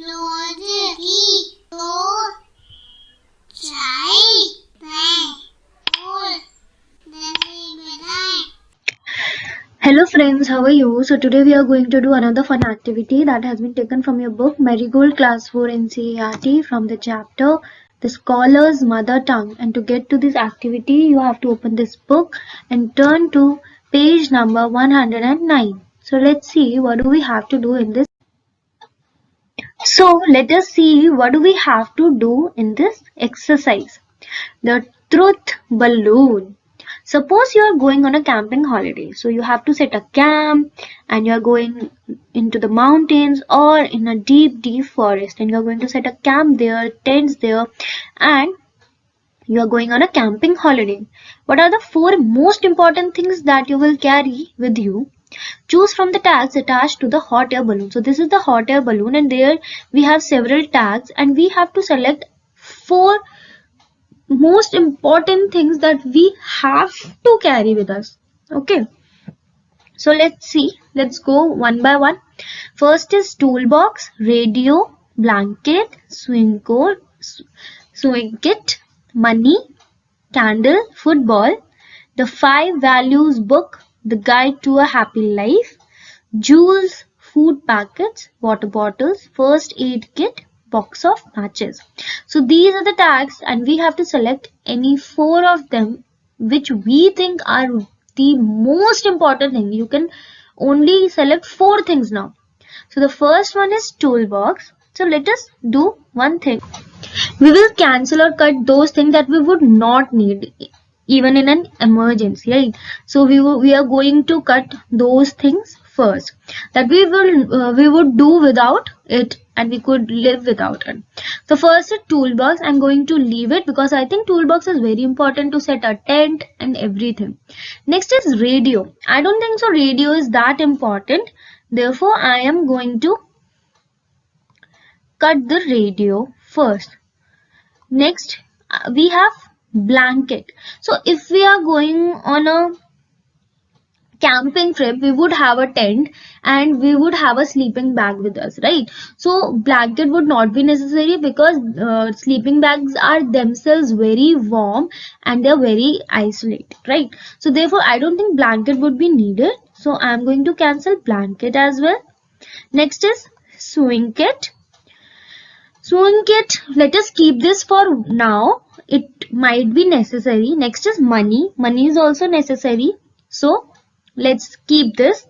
Hello friends, how are you? So today we are going to do another fun activity that has been taken from your book Marigold Class 4 NCERT from the chapter The Scholar's Mother Tongue. And to get to this activity, you have to open this book and turn to page number 109. So let's see what do we have to do in this. So let us see what do we have to do in this exercise. The truth balloon. Suppose you are going on a camping holiday. So you have to set a camp and you are going into the mountains or in a deep forest, and you are going to set a camp there, tents there, and you are going on a camping holiday. What are the 4 most important things that you will carry with you? Choose from the tags attached to the hot air balloon. So this is the hot air balloon, and there we have several tags, and we have to select 4 most important things that we have to carry with us. Okay, so let's go one by one. First is toolbox, radio, blanket, swing kit, money, candle, football, the 5 values book, the guide to a happy life, jewels, food packets, water bottles, first aid kit, box of matches. So these are the tags, and we have to select any 4 of them which we think are the most important thing. You can only select 4 things now. So the first one is toolbox. So let us do one thing. We will cancel or cut those things that we would not need even in an emergency, right? So we are going to cut those things first that we would do without it and we could live without it. So first is toolbox. I'm going to leave it because I think toolbox is very important to set a tent and everything. Next is radio. I don't think so radio is that important. Therefore, I am going to cut the radio first. Next, we have blanket. So if we are going on a camping trip, we would have a tent and we would have a sleeping bag with us, right? So blanket would not be necessary because sleeping bags are themselves very warm and they're very isolated, right? So therefore I don't think blanket would be needed, so I'm going to cancel blanket as well. Next is swing kit. Swing kit, let us keep this for now. It might be necessary. Next is money. Money is also necessary. So let's keep this.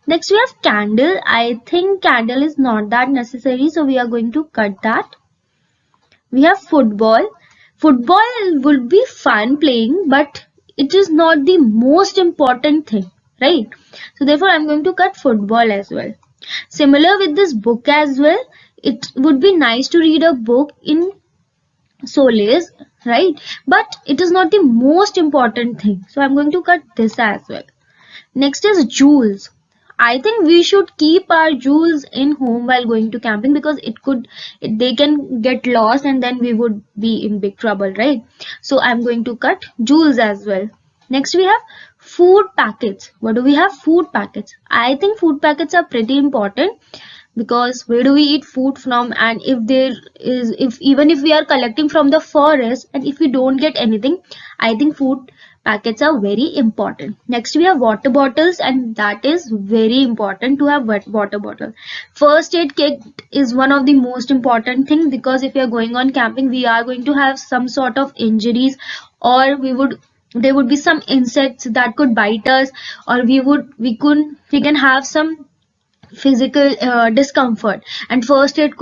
Next we have candle. I think candle is not that necessary. So we are going to cut that. We have football. Football would be fun playing, but it is not the most important thing, right? So therefore I'm going to cut football as well. Similar with this book as well. It would be nice to read a book in solace, right? But it is not the most important thing. So I'm going to cut this as well. Next is jewels. I think we should keep our jewels in home while going to camping because they can get lost and then we would be in big trouble, right? So I'm going to cut jewels as well. Next we have food packets. What do we have? Food packets. I think food packets are pretty important because where do we eat food from, and even if we are collecting from the forest and if we don't get anything, I think food packets are very important. Next we have water bottles, and that is very important to have water bottle. First aid kit is one of the most important thing because if we are going on camping, we are going to have some sort of injuries, or there would be some insects that could bite us, or we can have some physical discomfort, and first aid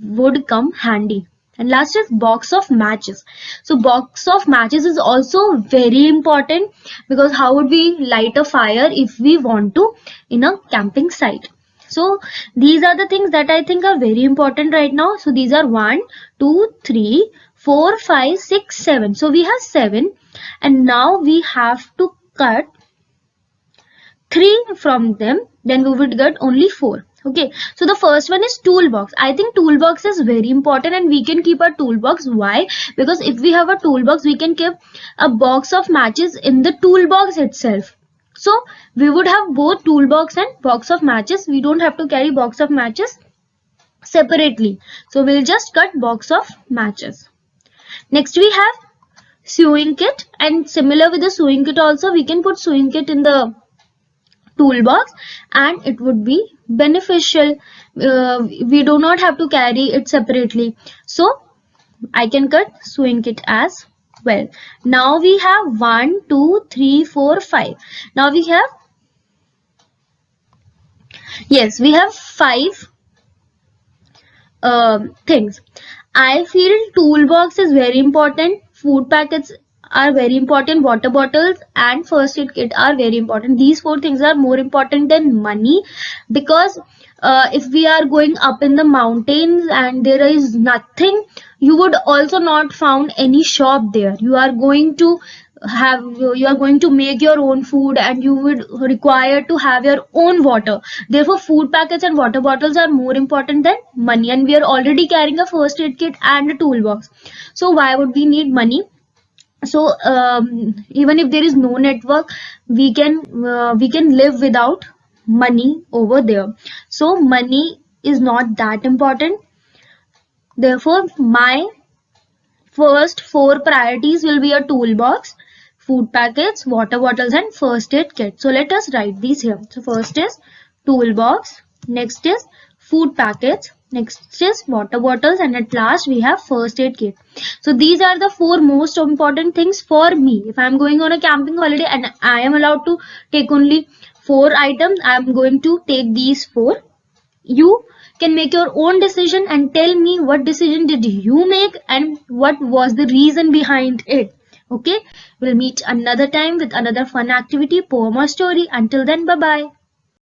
would come handy. And last is box of matches. So box of matches is also very important because how would we light a fire if we want to in a camping site? So these are the things that I think are very important right now. So these are 1 2 3 4 5 6 7. So we have 7, and now we have to cut 3 from them, then we would get only 4. Okay, so the first one is toolbox. I think toolbox is very important and we can keep a toolbox. Why? Because if we have a toolbox, we can keep a box of matches in the toolbox itself. So we would have both toolbox and box of matches. We don't have to carry box of matches separately. So we'll just cut box of matches. Next we have sewing kit, and similar with the sewing kit also, we can put sewing kit in the toolbox and it would be beneficial. We do not have to carry it separately, so I can cut sewing kit as well. Now we have 1 2 3 4 5. Now we have, yes, we have 5 things. I feel toolbox is very important, food packets are very important, water bottles and first aid kit are very important. These 4 things are more important than money, because if we are going up in the mountains and there is nothing, you would also not found any shop there. You are going to make your own food and you would require to have your own water. Therefore food packets and water bottles are more important than money, and we are already carrying a first aid kit and a toolbox, so why would we need money? So even if there is no network, we can live without money over there. So money is not that important. Therefore my first 4 priorities will be a toolbox, food packets, water bottles and first aid kit. So let us write these here. So first is toolbox, next is food packets, next is water bottles, and at last we have first aid kit. So these are the 4 most important things for me. If I am going on a camping holiday and I am allowed to take only 4 items, I am going to take these 4. You can make your own decision and tell me what decision did you make and what was the reason behind it. Okay, we'll meet another time with another fun activity, poem or story. Until then, bye bye.